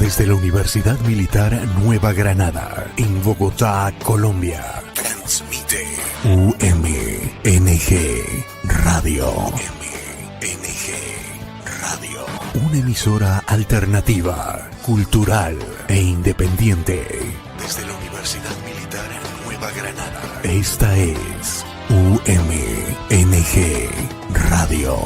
Desde la Universidad Militar Nueva Granada, en Bogotá, Colombia, transmite UMNG Radio. UMNG Radio. Una emisora alternativa, cultural e independiente. Desde la Universidad Militar Nueva Granada. Esta es UMNG Radio.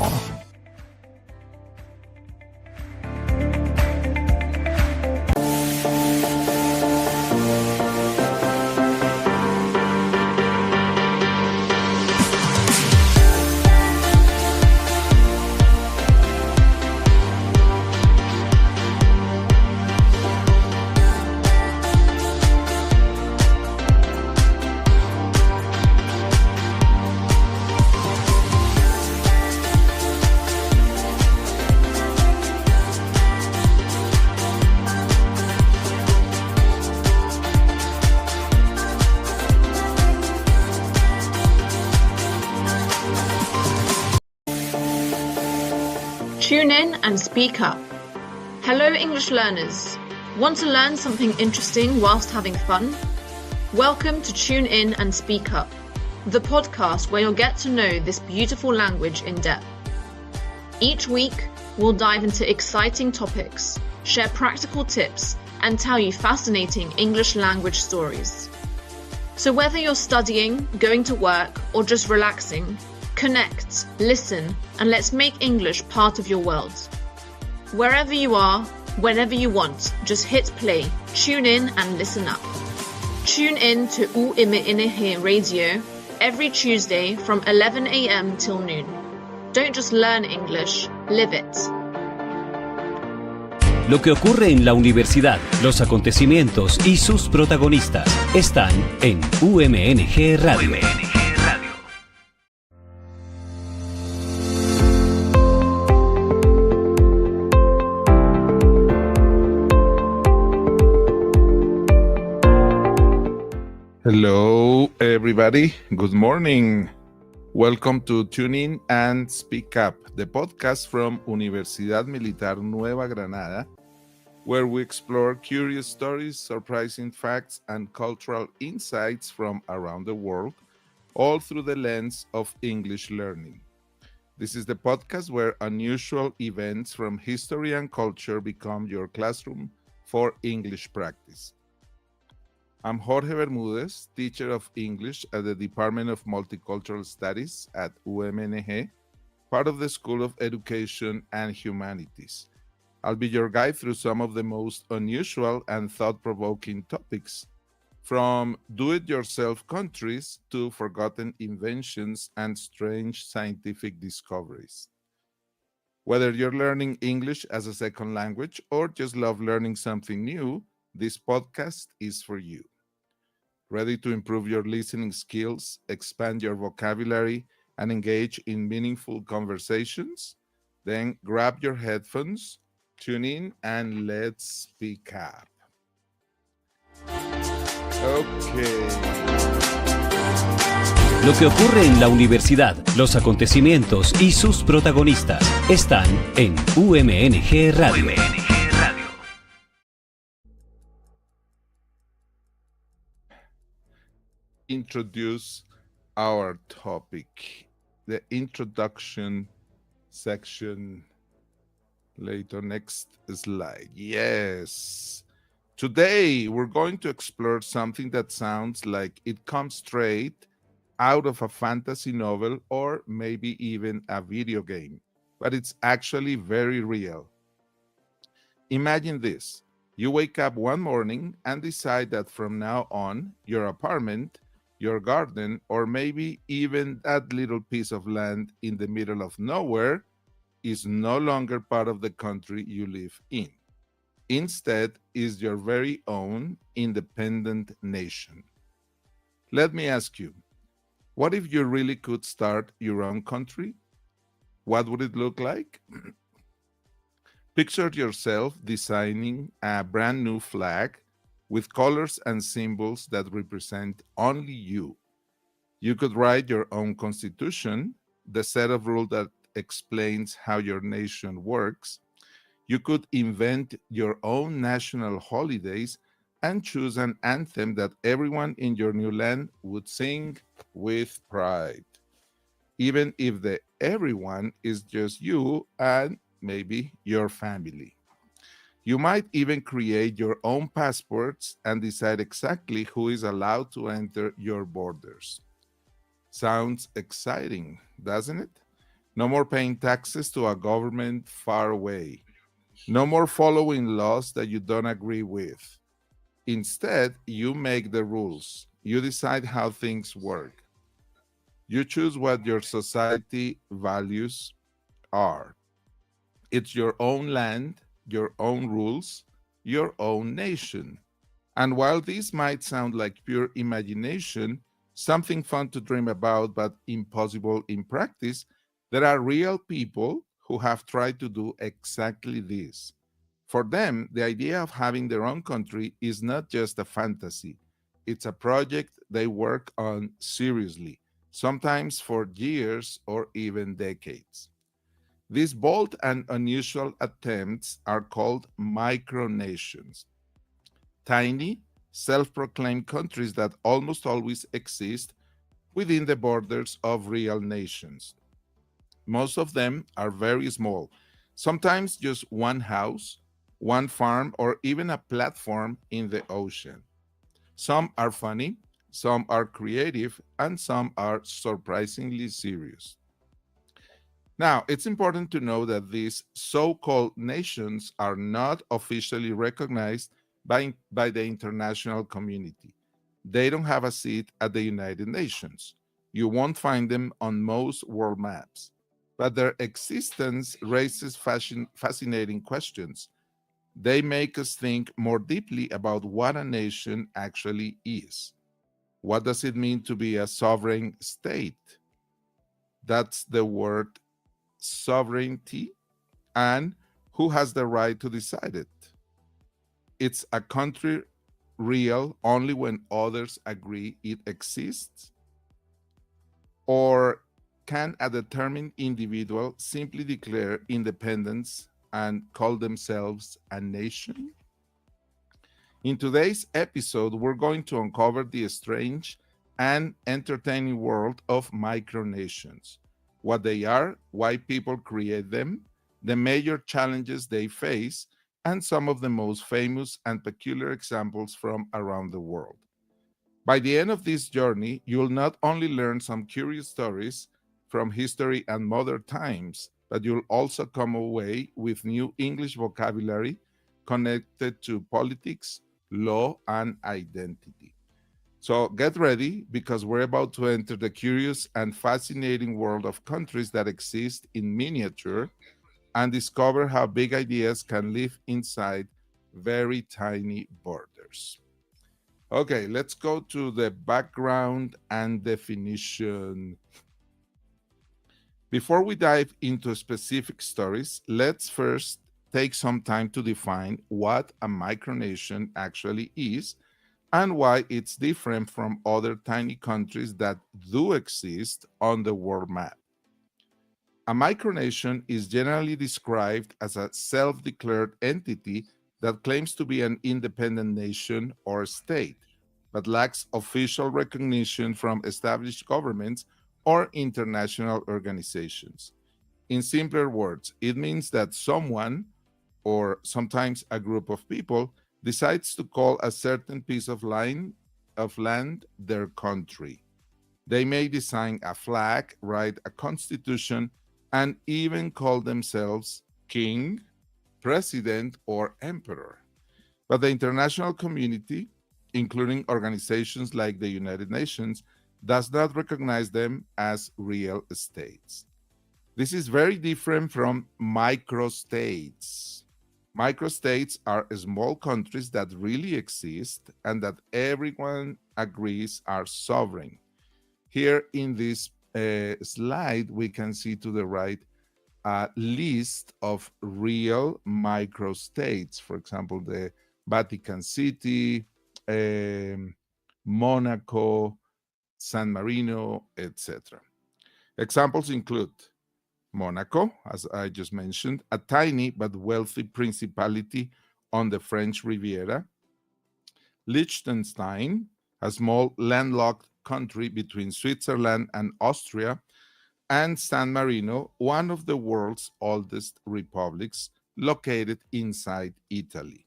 Tune in and speak up. Hello English learners. Want to learn something interesting whilst having fun? Welcome to Tune In and Speak Up, the podcast where you'll get to know this beautiful language in depth. Each week, we'll dive into exciting topics, share practical tips, and tell you fascinating English language stories. So whether you're studying, going to work, or just relaxing, connect, listen, and let's make English part of your world. Wherever you are, whenever you want, just hit play, tune in and listen up. Tune in to UMNG Radio every Tuesday from 11 a.m. till noon. Don't just learn English, live it. Lo que ocurre en la universidad, los acontecimientos y sus protagonistas están en UMNG Radio. Hello, everybody. Good morning. Welcome to Tune In and Speak Up, the podcast from Universidad Militar Nueva Granada, where we explore curious stories, surprising facts, and cultural insights from around the world, all through the lens of English learning. This is the podcast where unusual events from history and culture become your classroom for English practice. I'm Jorge Bermúdez, teacher of English at the Department of Multicultural Studies at UMNG, part of the School of Education and Humanities. I'll be your guide through some of the most unusual and thought-provoking topics, from do-it-yourself countries to forgotten inventions and strange scientific discoveries. Whether you're learning English as a second language or just love learning something new, this podcast is for you. Ready to improve your listening skills, expand your vocabulary, and engage in meaningful conversations? Then grab your headphones, tune in, and let's speak up. Okay. Lo que ocurre en la universidad, los acontecimientos y sus protagonistas están en UMNG Radio. Introduce our topic, the introduction section. Later, next slide. Yes. Today, we're going to explore something that sounds like it comes straight out of a fantasy novel or maybe even a video game, but it's actually very real. Imagine this. You wake up one morning and decide that from now on, your apartment, your garden, or maybe even that little piece of land in the middle of nowhere is no longer part of the country you live in. Instead, is your very own independent nation. Let me ask you, what if you really could start your own country? What would it look like? Picture yourself designing a brand new flag with colors and symbols that represent only you. You could write your own constitution, the set of rules that explains how your nation works. You could invent your own national holidays and choose an anthem that everyone in your new land would sing with pride, even if the everyone is just you and maybe your family. You might even create your own passports and decide exactly who is allowed to enter your borders. Sounds exciting, doesn't it? No more paying taxes to a government far away. No more following laws that you don't agree with. Instead, you make the rules. You decide how things work. You choose what your society values are. It's your own land, your own rules, your own nation. And while this might sound like pure imagination, something fun to dream about but impossible in practice, there are real people who have tried to do exactly this. For them, the idea of having their own country is not just a fantasy, it's a project they work on seriously, sometimes for years or even decades. These bold and unusual attempts are called micronations, tiny, self proclaimed countries that almost always exist within the borders of real nations. Most of them are very small, sometimes just one house, one farm, or even a platform in the ocean. Some are funny, some are creative, and some are surprisingly serious. Now, it's important to know that these so called nations are not officially recognized by the international community. They don't have a seat at the United Nations. You won't find them on most world maps. But their existence raises fascinating questions. They make us think more deeply about what a nation actually is. What does it mean to be a sovereign state? That's the word sovereignty, and who has the right to decide it? It's a country real only when others agree it exists? Or can a determined individual simply declare independence and call themselves a nation? In today's episode, we're going to uncover the strange and entertaining world of micronations, what they are, why people create them, the major challenges they face, and some of the most famous and peculiar examples from around the world. By the end of this journey, you'll not only learn some curious stories from history and modern times, but you'll also come away with new English vocabulary connected to politics, law, and identity. So get ready because we're about to enter the curious and fascinating world of countries that exist in miniature and discover how big ideas can live inside very tiny borders. Okay, let's go to the background and definition. Before we dive into specific stories, let's first take some time to define what a micronation actually is and why it's different from other tiny countries that do exist on the world map. A micronation is generally described as a self-declared entity that claims to be an independent nation or state, but lacks official recognition from established governments or international organizations. In simpler words, it means that someone, or sometimes a group of people, decides to call a certain piece of land their country. They may design a flag, write a constitution, and even call themselves king, president, or emperor. But the international community, including organizations like the United Nations, does not recognize them as real states. This is very different from microstates. Microstates are small countries that really exist and that everyone agrees are sovereign. Here in this slide, we can see to the right a list of real microstates. For example, the Vatican City, Monaco, San Marino, etc. Examples include Monaco, as I just mentioned, a tiny but wealthy principality on the French Riviera. Liechtenstein, a small landlocked country between Switzerland and Austria. And San Marino, one of the world's oldest republics, located inside Italy.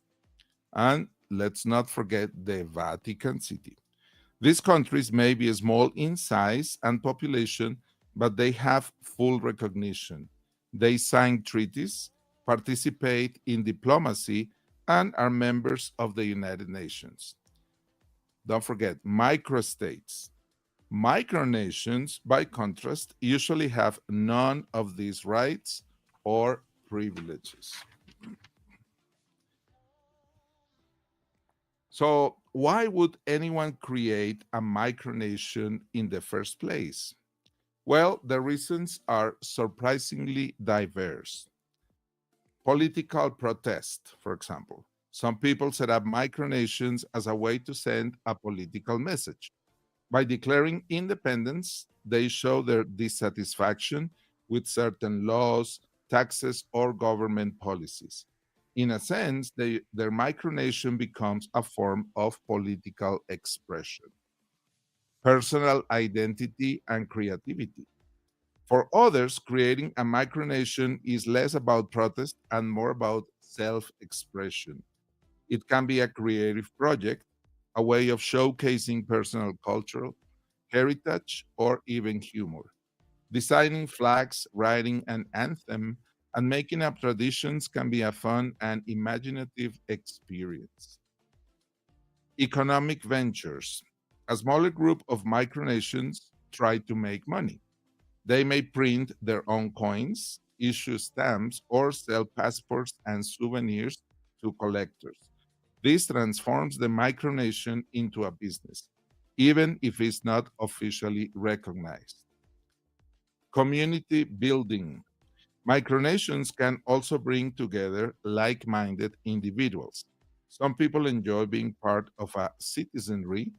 And let's not forget the Vatican City. These countries may be small in size and population, but they have full recognition. They sign treaties, participate in diplomacy, and are members of the United Nations. Don't forget, microstates. Micronations, by contrast, usually have none of these rights or privileges. So, why would anyone create a micronation in the first place? Well, the reasons are surprisingly diverse. Political protest, for example. Some people set up micronations as a way to send a political message. By declaring independence, they show their dissatisfaction with certain laws, taxes, or government policies. In a sense, their micronation becomes a form of political expression, personal identity, and creativity. For others, creating a micronation is less about protest and more about self expression. It can be a creative project, a way of showcasing personal cultural heritage, or even humor. Designing flags, writing an anthem, and making up traditions can be a fun and imaginative experience. Economic ventures. A smaller group of micronations try to make money. They may print their own coins, issue stamps, or sell passports and souvenirs to collectors. This transforms the micronation into a business, even if it's not officially recognized. Community building. Micronations can also bring together like minded individuals. Some people enjoy being part of a citizenry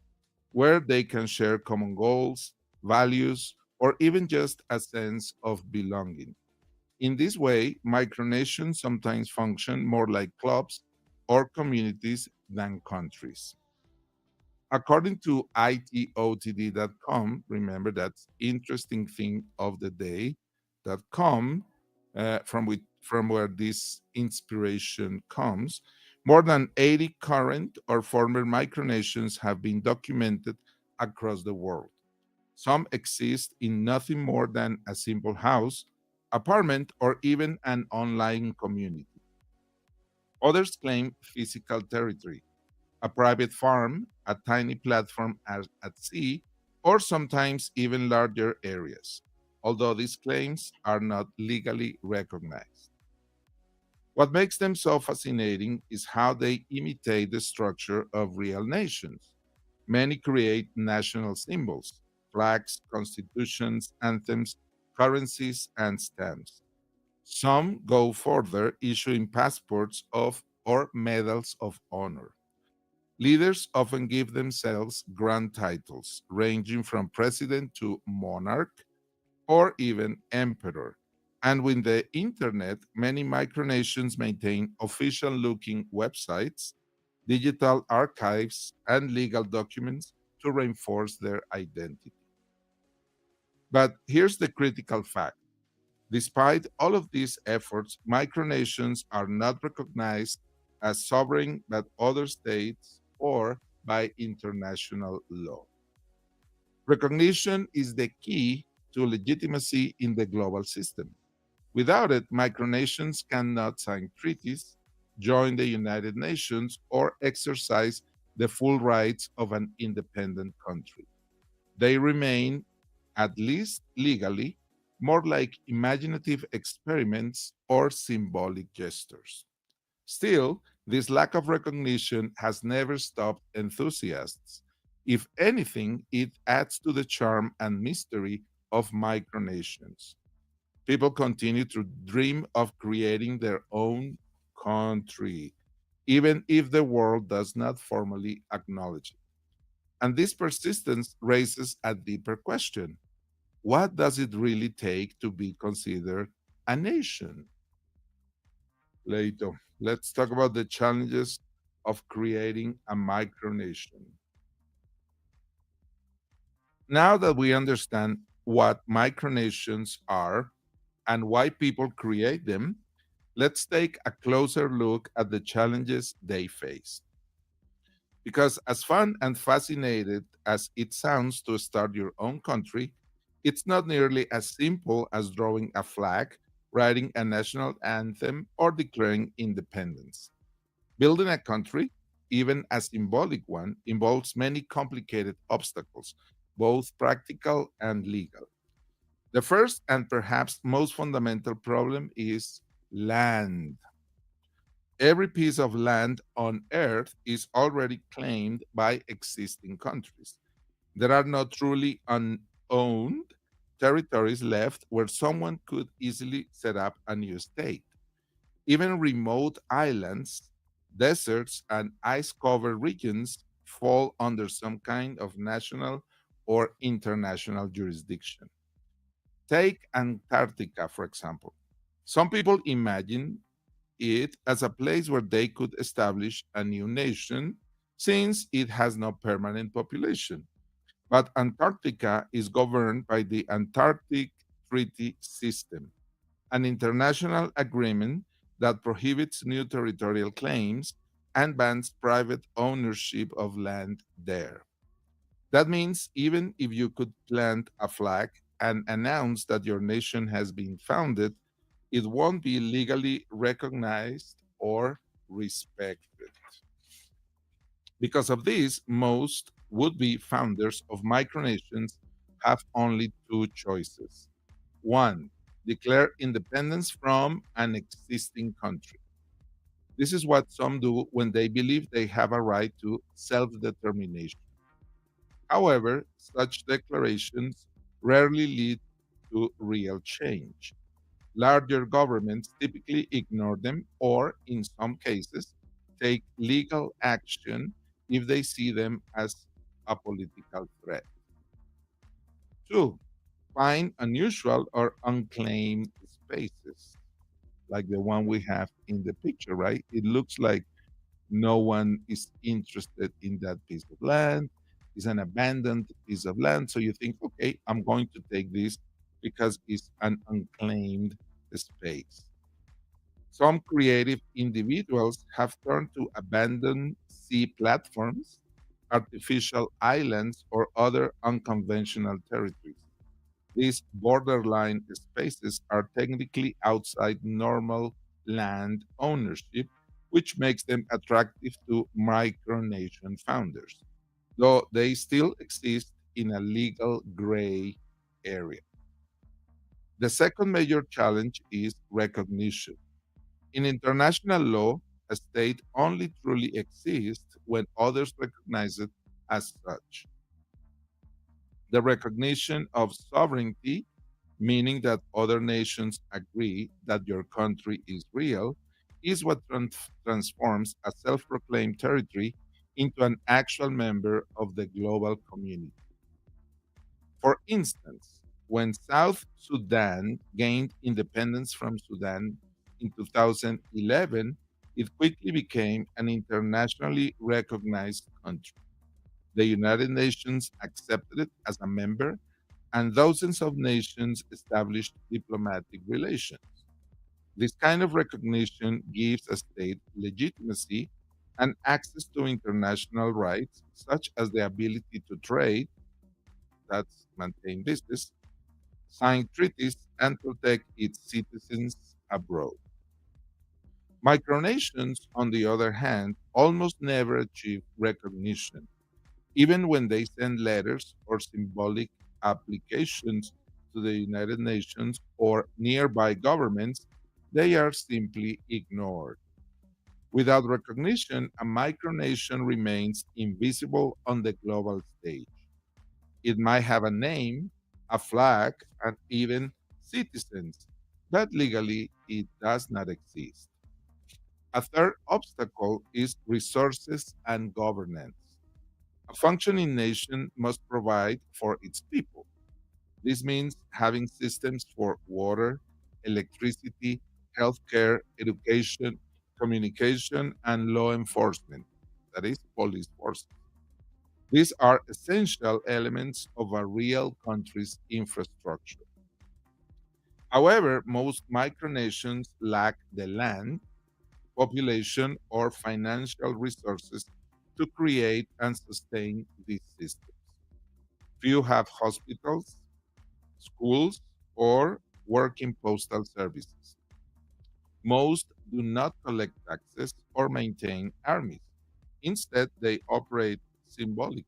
where they can share common goals, values, or even just a sense of belonging. In this way, micronations sometimes function more like clubs or communities than countries. According to itotd.com, remember that's interesting thing of the day.com, from where this inspiration comes, more than 80 current or former micronations have been documented across the world. Some exist in nothing more than a simple house, apartment, or even an online community. Others claim physical territory, a private farm, a tiny platform at sea, or sometimes even larger areas, although these claims are not legally recognized. What makes them so fascinating is how they imitate the structure of real nations. Many create national symbols, flags, constitutions, anthems, currencies, and stamps. Some go further, issuing passports of or medals of honor. Leaders often give themselves grand titles, ranging from president to monarch or even emperor. And with the internet, many micronations maintain official looking websites, digital archives, and legal documents to reinforce their identity. But here's the critical fact: despite all of these efforts, micronations are not recognized as sovereign by other states or by international law. Recognition is the key to legitimacy in the global system. Without it, micronations cannot sign treaties, join the United Nations, or exercise the full rights of an independent country. They remain, at least legally, more like imaginative experiments or symbolic gestures. Still, this lack of recognition has never stopped enthusiasts. If anything, it adds to the charm and mystery of micronations. People continue to dream of creating their own country, even if the world does not formally acknowledge it. And this persistence raises a deeper question: what does it really take to be considered a nation? Later, let's talk about the challenges of creating a micronation. Now that we understand what micronations are and why people create them, let's take a closer look at the challenges they face. Because, as fun and fascinated as it sounds to start your own country, it's not nearly as simple as drawing a flag, writing a national anthem, or declaring independence. Building a country, even a symbolic one, involves many complicated obstacles, both practical and legal. The first and perhaps most fundamental problem is land. Every piece of land on earth is already claimed by existing countries. There are no truly unowned territories left where someone could easily set up a new state. Even remote islands, deserts, and ice covered regions fall under some kind of national or international jurisdiction. Take Antarctica, for example. Some people imagine it as a place where they could establish a new nation since it has no permanent population. But Antarctica is governed by the Antarctic Treaty System, an international agreement that prohibits new territorial claims and bans private ownership of land there. That means even if you could plant a flag and announce that your nation has been founded, it won't be legally recognized or respected. Because of this, most would be founders of micronations have only two choices. One, declare independence from an existing country. This is what some do when they believe they have a right to self determination. However, such declarations rarely lead to real change. Larger governments typically ignore them or, in some cases, take legal action if they see them as a political threat. Two, find unusual or unclaimed spaces, like the one we have in the picture, right? It looks like no one is interested in that piece of land. It's an abandoned piece of land. So you think, okay, I'm going to take this because it's an unclaimed space. Some creative individuals have turned to abandoned sea platforms, artificial islands, or other unconventional territories. These borderline spaces are technically outside normal land ownership, which makes them attractive to micronation founders, though they still exist in a legal gray area. The second major challenge is recognition. In international law, a state only truly exists when others recognize it as such. The recognition of sovereignty, meaning that other nations agree that your country is real, is what transforms a self proclaimed territory into an actual member of the global community. For instance, when South Sudan gained independence from Sudan in 2011, it quickly became an internationally recognized country. The United Nations accepted it as a member, and dozens of nations established diplomatic relations. This kind of recognition gives a state legitimacy and access to international rights, such as the ability to trade, that's maintain business, sign treaties, and protect its citizens abroad. Micronations, on the other hand, almost never achieve recognition. Even when they send letters or symbolic applications to the United Nations or nearby governments, they are simply ignored. Without recognition, a micronation remains invisible on the global stage. It might have a name, a flag, and even citizens, but legally it does not exist. A third obstacle is resources and governance. A functioning nation must provide for its people. This means having systems for water, electricity, healthcare, education, communication, and law enforcement, that is, police force. These are essential elements of a real country's infrastructure. However, most micronations lack the land, population, or financial resources to create and sustain these systems. Few have hospitals, schools, or working postal services. Most do not collect taxes or maintain armies. Instead, they operate symbolically.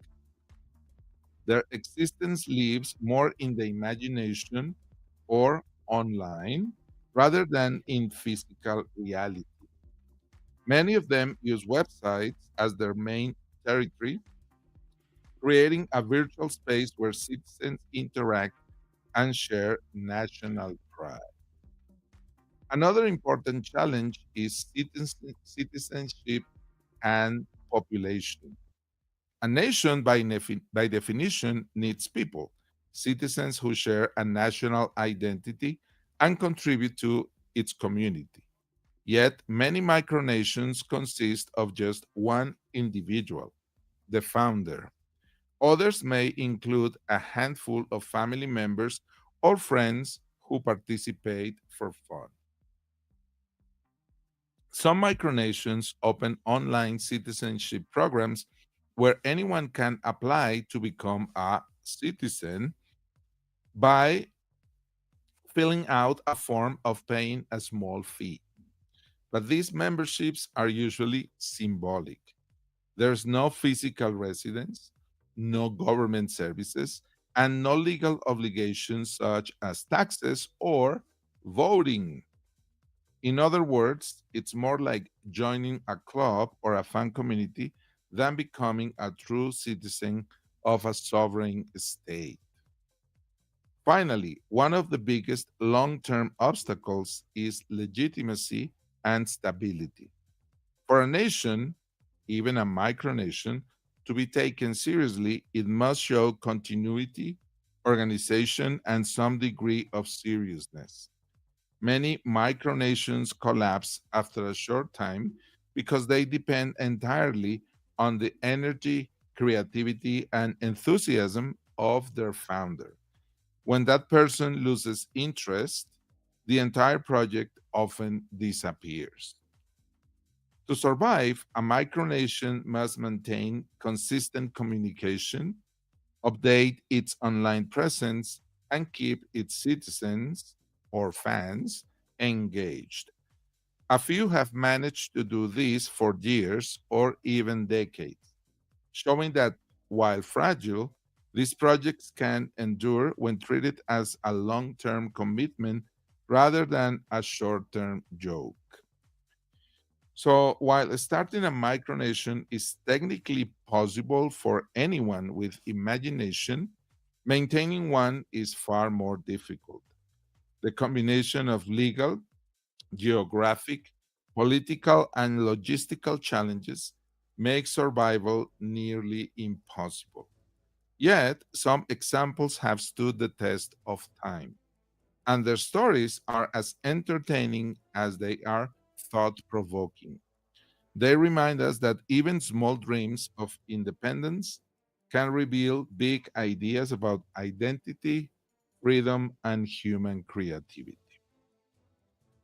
Their existence lives more in the imagination or online rather than in physical reality. Many of them use websites as their main territory, creating a virtual space where citizens interact and share national pride. Another important challenge is citizenship and population. A nation, by definition, needs people, citizens who share a national identity and contribute to its community. Yet, many micronations consist of just one individual, the founder. Others may include a handful of family members or friends who participate for fun. Some micronations open online citizenship programs where anyone can apply to become a citizen by filling out a form of paying a small fee. But these memberships are usually symbolic. There's no physical residence, no government services, and no legal obligations such as taxes or voting. In other words, it's more like joining a club or a fan community than becoming a true citizen of a sovereign state. Finally, one of the biggest long term obstacles is legitimacy and stability. For a nation, even a micronation, to be taken seriously, it must show continuity, organization, and some degree of seriousness. Many micronations collapse after a short time because they depend entirely on the energy, creativity, and enthusiasm of their founder. When that person loses interest, the entire project often disappears. To survive, a micronation must maintain consistent communication, update its online presence, and keep its citizens or fans engaged. A few have managed to do this for years or even decades, showing that while fragile, these projects can endure when treated as a long term commitment rather than a short term joke. So, while starting a micronation is technically possible for anyone with imagination, maintaining one is far more difficult. The combination of legal, geographic, political, and logistical challenges makes survival nearly impossible. Yet, some examples have stood the test of time, and their stories are as entertaining as they are thought provoking. They remind us that even small dreams of independence can reveal big ideas about identity, freedom, and human creativity.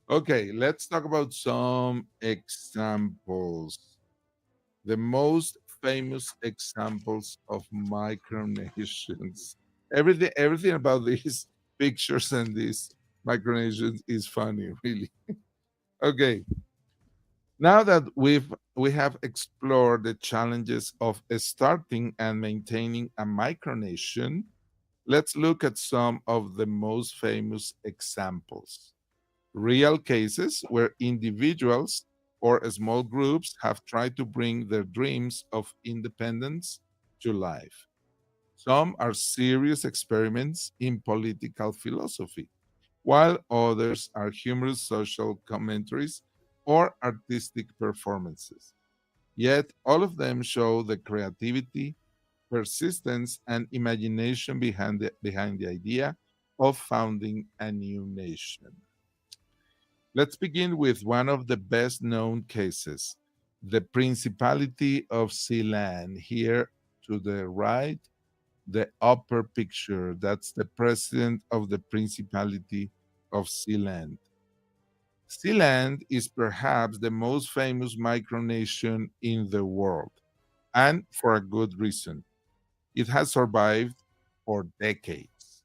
Okay, let's talk about some examples. The most famous examples of micronations. Everything about these pictures and these micronations is funny, really. Okay, now that we have explored the challenges of starting and maintaining a micronation, let's look at some of the most famous examples. Real cases where individuals or small groups have tried to bring their dreams of independence to life. Some are serious experiments in political philosophy, while others are humorous social commentaries or artistic performances. Yet all of them show the creativity, persistence, and imagination behind the idea of founding a new nation. Let's begin with one of the best known cases, the Principality of Ceylon. Here to the right, the upper picture, that's the president of the Principality of Ceylon. Sealand is perhaps the most famous micronation in the world, and for a good reason. It has survived for decades.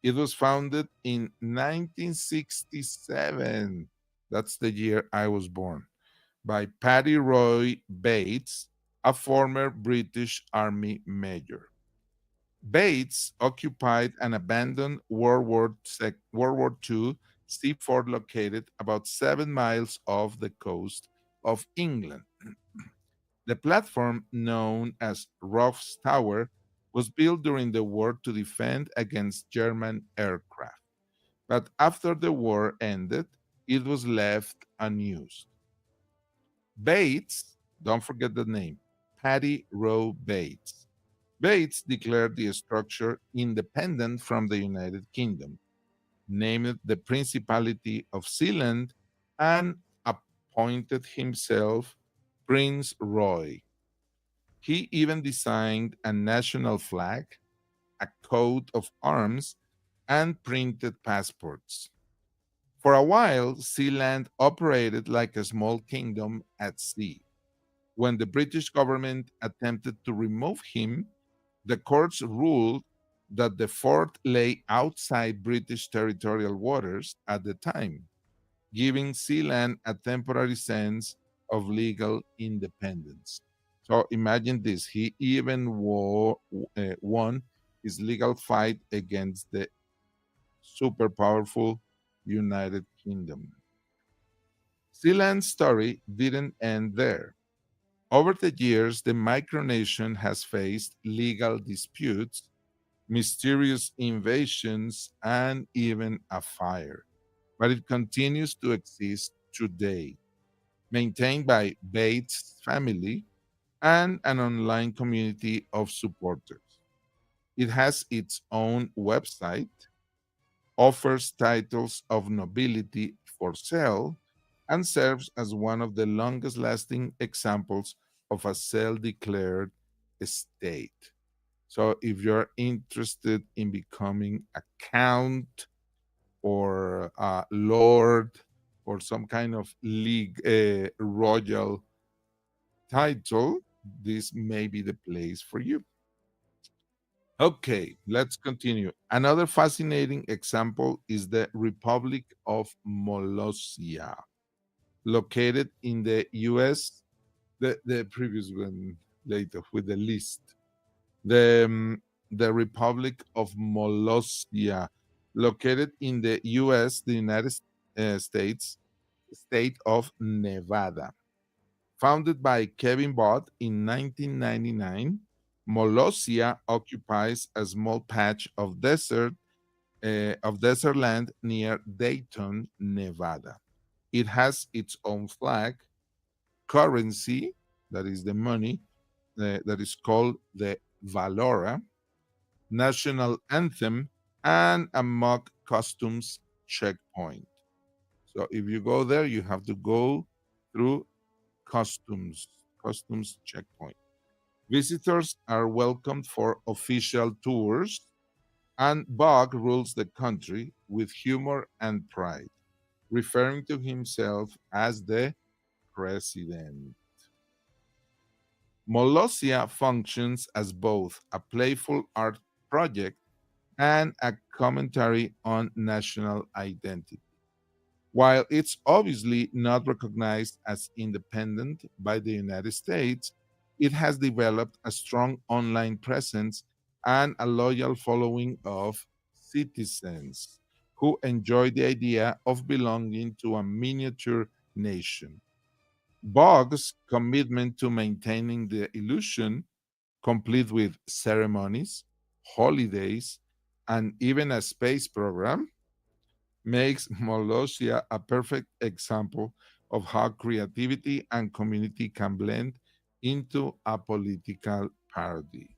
It was founded in 1967. That's the year I was born, by Paddy Roy Bates, a former British Army major. Bates occupied an abandoned World War II seaport located about 7 miles off the coast of England. The platform, known as Ruff's Tower, was built during the war to defend against German aircraft. But after the war ended, it was left unused. Bates, don't forget the name, Paddy Rowe Bates. Bates declared the structure independent from the United Kingdom, named it the Principality of Sealand, and appointed himself Prince Roy. He even designed a national flag, a coat of arms, and printed passports. For a while, Sealand operated like a small kingdom at sea. When the British government attempted to remove him, the courts ruled that the fort lay outside British territorial waters at the time, giving Sealand a temporary sense of legal independence. So imagine this, he even won his legal fight against the super powerful United Kingdom. Sealand's story didn't end there. Over the years, the micronation has faced legal disputes, mysterious invasions, and even a fire. But it continues to exist today, maintained by Bates' family and an online community of supporters. It has its own website, offers titles of nobility for sale, and serves as one of the longest lasting examples of a self declared state. So, if you're interested in becoming a count or a lord or some kind of league royal title, this may be the place for you. Okay, let's continue. Another fascinating example is the Republic of Molossia, located in the US, the previous one later with the list. The Republic of Molossia, located in the US, the United States, state of Nevada. Founded by Kevin Bott in 1999, Molossia occupies a small patch of desert land near Dayton, Nevada. It has its own flag, currency, that is the money, that is called the Valora, national anthem, and a mock customs checkpoint. So if you go there, you have to go through customs checkpoint. Visitors are welcomed for official tours, and Bog rules the country with humor and pride, referring to himself as the president. Molossia functions as both a playful art project and a commentary on national identity. While it's obviously not recognized as independent by the United States, it has developed a strong online presence and a loyal following of citizens who enjoy the idea of belonging to a miniature nation. Bog's commitment to maintaining the illusion, complete with ceremonies, holidays, and even a space program, makes Molossia a perfect example of how creativity and community can blend into a political parody.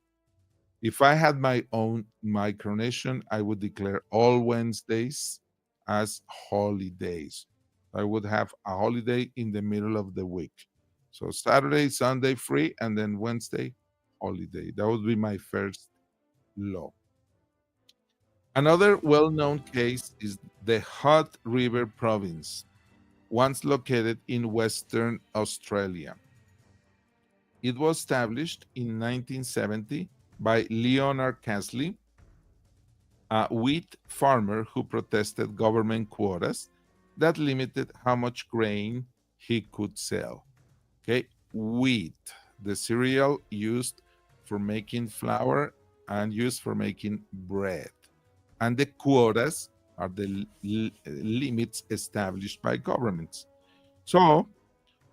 If I had my own micronation, I would declare all Wednesdays as holidays. I would have a holiday in the middle of the week. So Saturday, Sunday free, and then Wednesday holiday. That would be my first law. Another well known case is the Hutt River province, once located in Western Australia. It was established in 1970 by Leonard Casley, a wheat farmer who protested government quotas that limited how much grain he could sell. Okay, wheat, the cereal used for making flour and used for making bread. And the quotas are the limits established by governments. So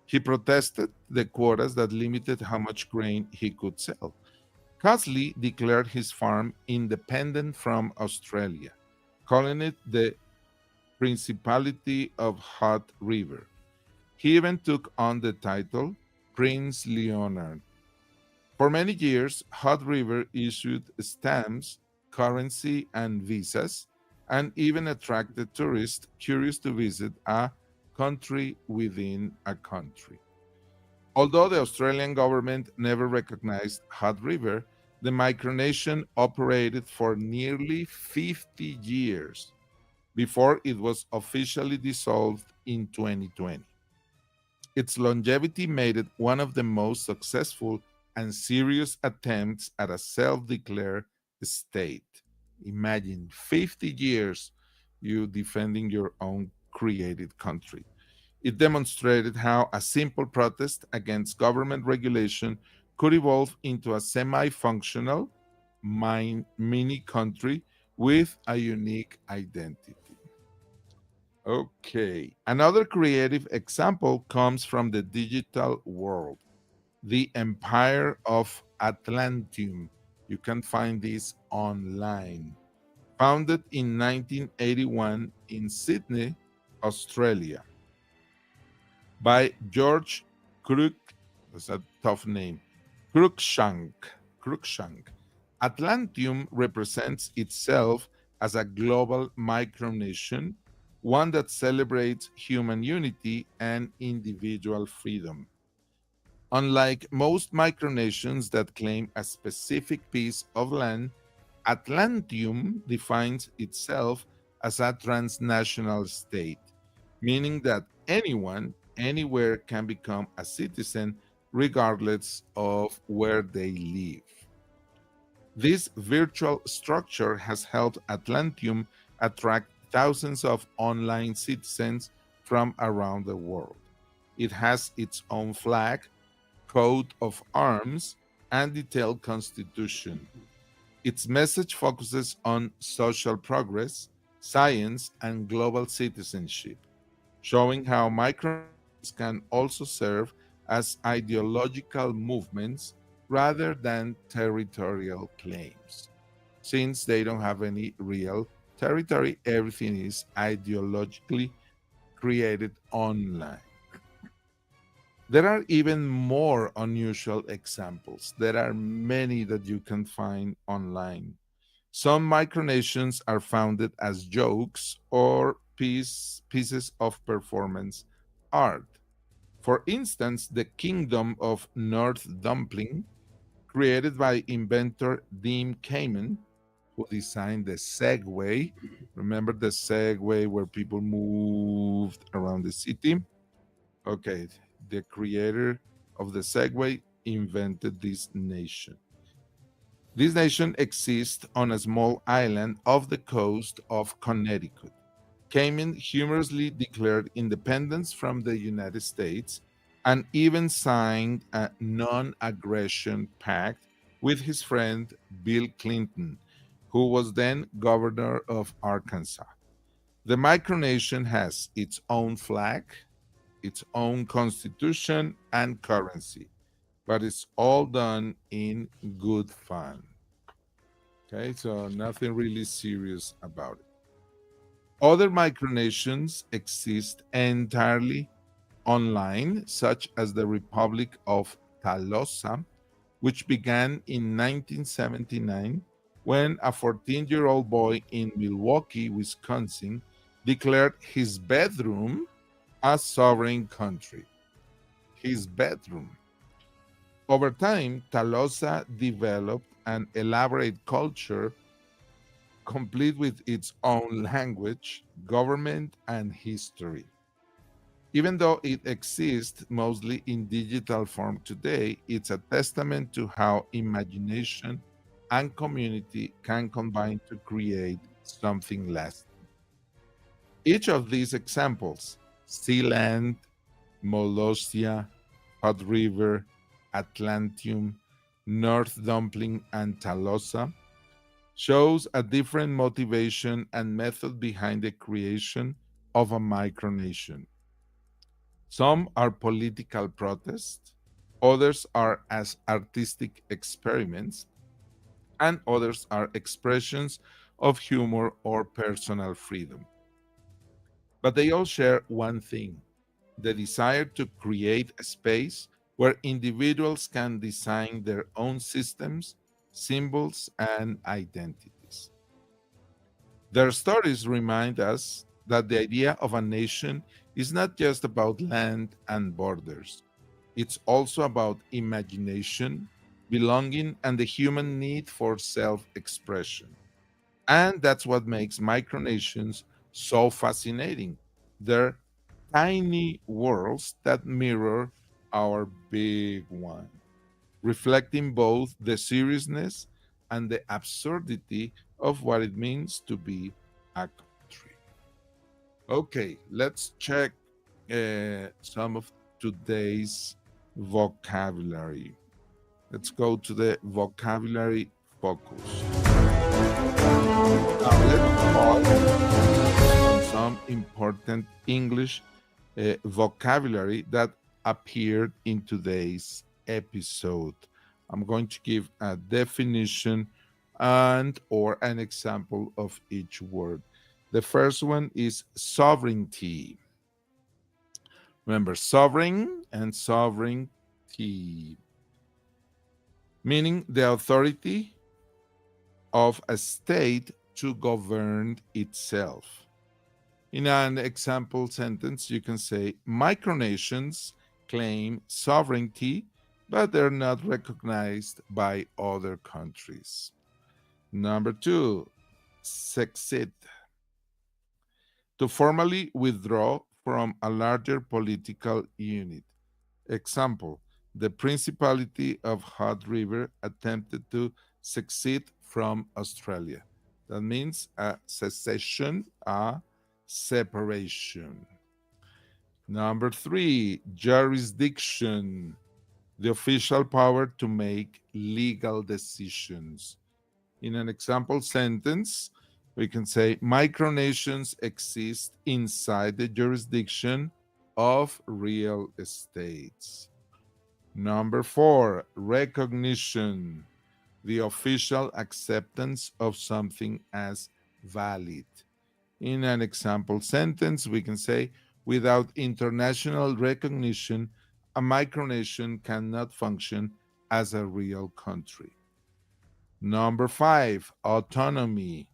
he protested the quotas that limited how much grain he could sell. Casley declared his farm independent from Australia, calling it the Principality of Hutt River. He even took on the title Prince Leonard. For many years, Hutt River issued stamps, currency, and visas, and even attracted tourists curious to visit a country within a country. Although the Australian government never recognized Hutt River, the Micronation operated for nearly 50 years before it was officially dissolved in 2020. Its longevity made it one of the most successful and serious attempts at a self-declared state. Imagine 50 years you defending your own created country. It demonstrated how a simple protest against government regulation could evolve into a semi-functional mini country with a unique identity. Okay, another creative example comes from the digital world, the Empire of Atlantium. You can find this online. Founded in 1981 in Sydney, Australia, by George Crook, that's a tough name, Cruikshank. Atlantium represents itself as a global micronation, one that celebrates human unity and individual freedom. Unlike most micronations that claim a specific piece of land, Atlantium defines itself as a transnational state, meaning that anyone, anywhere can become a citizen regardless of where they live. This virtual structure has helped Atlantium attract thousands of online citizens from around the world. It has its own flag, coat of arms, and detailed constitution. Its message focuses on social progress, science, and global citizenship, showing how micronations can also serve as ideological movements rather than territorial claims. Since they don't have any real territory, everything is ideologically created online. There are even more unusual examples. There are many that you can find online. Some micronations are founded as jokes or pieces of performance art. For instance, the Kingdom of North Dumpling, created by inventor Dean Kamen, who designed the Segway. Remember the Segway where people moved around the city? Okay, the creator of the Segway invented this nation. This nation exists on a small island off the coast of Connecticut. Kamen humorously declared independence from the United States and even signed a non aggression pact with his friend Bill Clinton, who was then governor of Arkansas. The micronation has its own flag, its own constitution, and currency, but it's all done in good fun. Okay, so nothing really serious about it. Other micronations exist entirely online, such as the Republic of Talosa, which began in 1979 when a 14-year-old boy in Milwaukee, Wisconsin, declared his bedroom a sovereign country. His bedroom. Over time, Tolosa developed an elaborate culture complete with its own language, government, and history. Even though it exists mostly in digital form today, it's a testament to how imagination and community can combine to create something lasting. Each of these examples, Sealand, Molossia, Hot River, Atlantium, North Dumpling, and Talosa, shows a different motivation and method behind the creation of a micronation. Some are political protests, others are as artistic experiments, and others are expressions of humor or personal freedom. But they all share one thing: the desire to create a space where individuals can design their own systems, symbols, and identities. Their stories remind us that the idea of a nation is not just about land and borders. It's also about imagination, belonging, and the human need for self expression. And that's what makes micronations so fascinating. They're tiny worlds that mirror our big one, reflecting both the seriousness and the absurdity of what it means to be a country. Okay, let's check some of today's vocabulary. Let's go to the vocabulary focus. Now let's pause on some important English vocabulary that appeared in today's episode. I'm going to give a definition and or an example of each word. The first one is sovereignty. Remember, sovereign and sovereignty, meaning the authority of a state to govern itself. In an example sentence, you can say, micronations claim sovereignty, but they're not recognized by other countries. Number two, secede. To formally withdraw from a larger political unit. Example, the Principality of Hot River attempted to secede from Australia. That means a secession, a separation. Number three, jurisdiction, the official power to make legal decisions. In an example sentence, we can say micronations exist inside the jurisdiction of real estates. Number four, recognition, the official acceptance of something as valid. In an example sentence, we can say, without international recognition, a micronation cannot function as a real country. Number five, autonomy,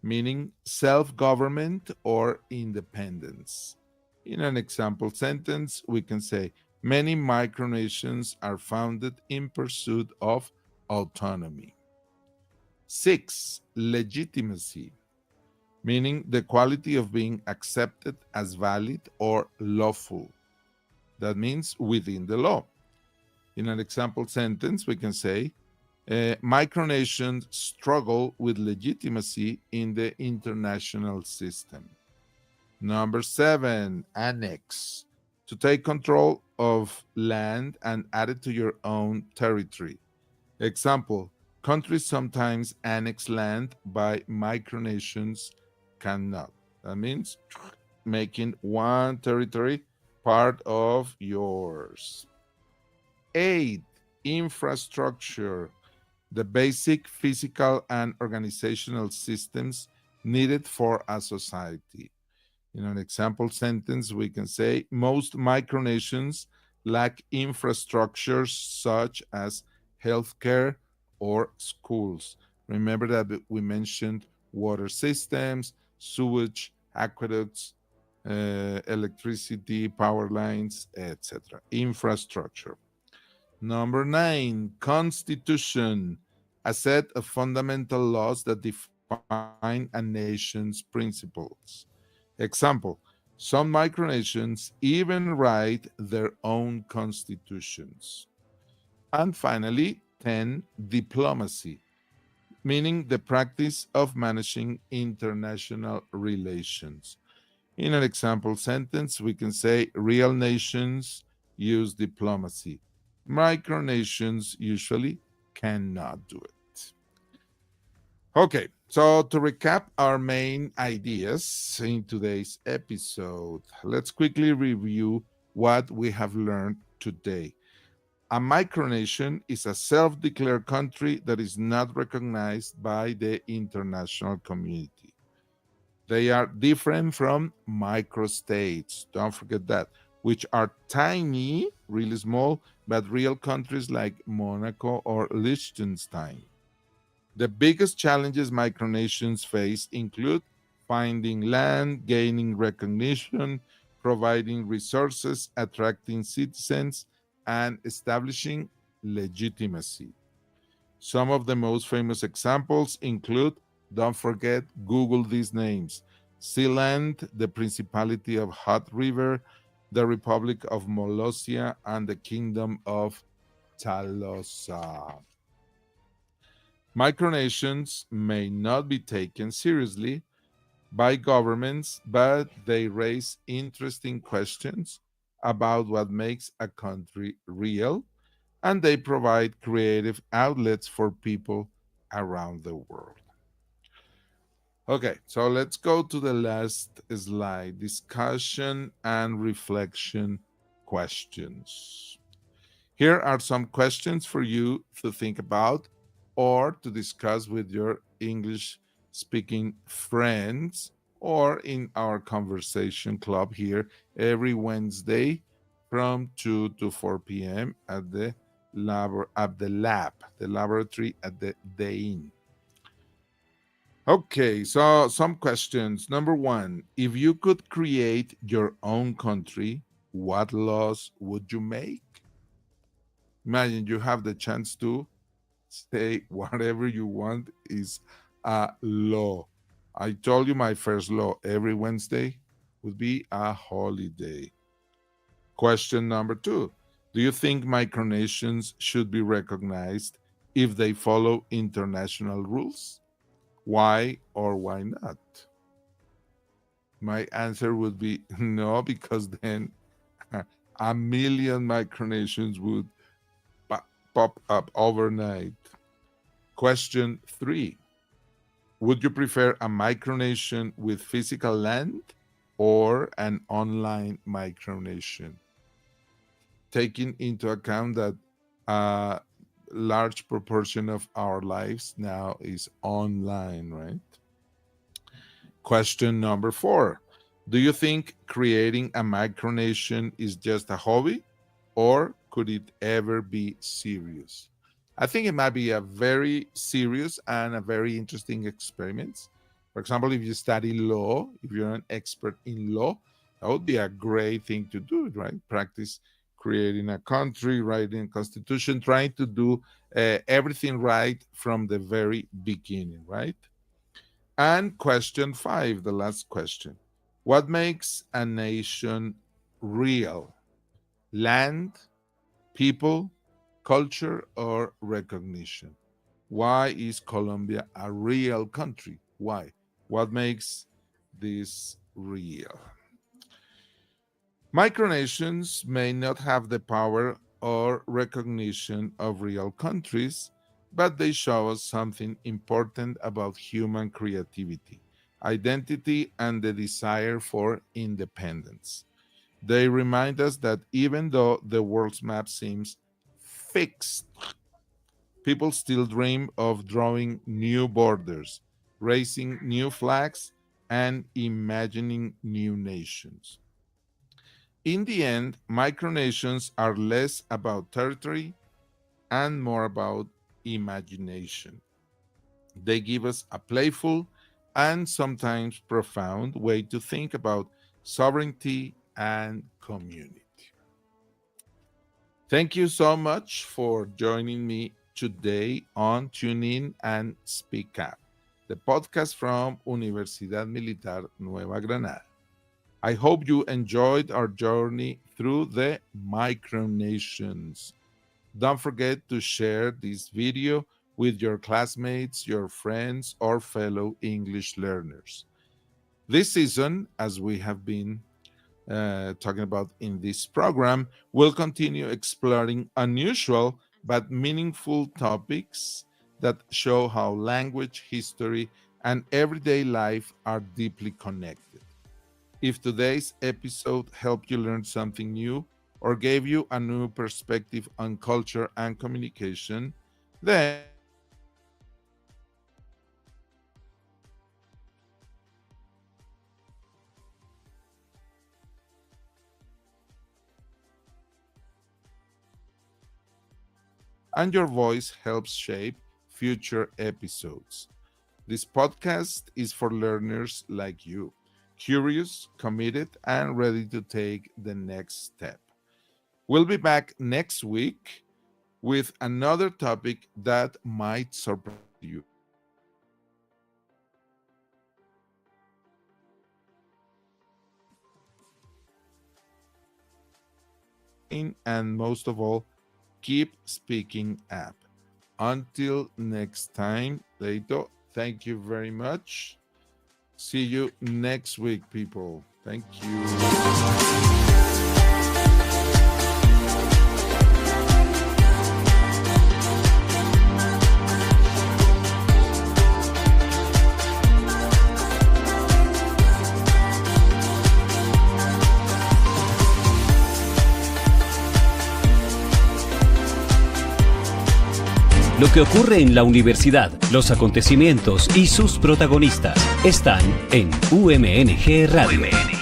meaning self-government or independence. In an example sentence, we can say, many micronations are founded in pursuit of autonomy. Six, legitimacy, meaning the quality of being accepted as valid or lawful. That means within the law. In an example sentence, we can say, micronations struggle with legitimacy in the international system. Number seven, annex, to take control of land and add it to your own territory. Example, countries sometimes annex land, by micronations cannot. That means making one territory part of yours. Eight, infrastructure, the basic physical and organizational systems needed for a society. In an example sentence, we can say most micronations lack infrastructures such as healthcare or schools. Remember that we mentioned water systems, sewage, aqueducts, electricity, power lines, etc. Infrastructure. Number 9, Constitution, a set of fundamental laws that define a nation's principles. Example, some micronations even write their own constitutions. And finally, 10, Diplomacy, meaning the practice of managing international relations. In an example sentence, we can say real nations use diplomacy. Micronations usually cannot do it. Okay, so to recap our main ideas in today's episode, let's quickly review what we have learned today. A micronation is a self declared country that is not recognized by the international community. They are different from microstates, don't forget that, which are tiny, really small, but real countries like Monaco or Liechtenstein. The biggest challenges micronations face include finding land, gaining recognition, providing resources, attracting citizens, and establishing legitimacy. Some of the most famous examples include, don't forget, Google these names: Sealand, the Principality of Hot River, the Republic of Molossia, and the Kingdom of Tolosa. Micronations may not be taken seriously by governments, but they raise interesting questions about what makes a country real, and they provide creative outlets for people around the world. Okay, so let's go to the last slide, discussion and reflection questions. Here are some questions for you to think about or to discuss with your English speaking friends or in our conversation club here every Wednesday from 2 to 4 p.m. at the the laboratory at the Inn. Okay, so some questions. Number 1, if you could create your own country, what laws would you make? Imagine you have the chance to say whatever you want is a law. I told you my first law every Wednesday would be a holiday. Question number 2. Do you think micronations should be recognized if they follow international rules? Why or why not? My answer would be no, because then a million micronations would pop up overnight. Question 3. Would you prefer a micronation with physical land or an online micronation? Taking into account that a large proportion of our lives now is online, right? Question number 4. Do you think creating a micronation is just a hobby, or could it ever be serious? I think it might be a very serious and a very interesting experiment. For example, if you study law, if you're an expert in law, that would be a great thing to do, right? Practice creating a country, writing a constitution, trying to do everything right from the very beginning, right? And question 5, the last question. What makes a nation real? Land, people, culture, or recognition? Why is Colombia a real country? Why? What makes this real? Micronations may not have the power or recognition of real countries, but they show us something important about human creativity, identity, and the desire for independence. They remind us that even though the world's map seems fixed, people still dream of drawing new borders, raising new flags, and imagining new nations. In the end, micronations are less about territory and more about imagination. They give us a playful and sometimes profound way to think about sovereignty and community. Thank you so much for joining me today on Tune In and Speak Up, the podcast from Universidad Militar Nueva Granada. I hope you enjoyed our journey through the Micronations. Don't forget to share this video with your classmates, your friends, or fellow English learners. This season, as we have been talking about in this program, we'll continue exploring unusual but meaningful topics that show how language, history, and everyday life are deeply connected. If today's episode helped you learn something new or gave you a new perspective on culture and communication, then and your voice helps shape future episodes. This podcast is for learners like you, curious, committed, and ready to take the next step. We'll be back next week with another topic that might surprise you. And most of all, keep speaking up. Until next time, Leito, thank you very much. See you next week, people. Thank you. Lo que ocurre en la universidad, los acontecimientos y sus protagonistas están en UMNG Radio.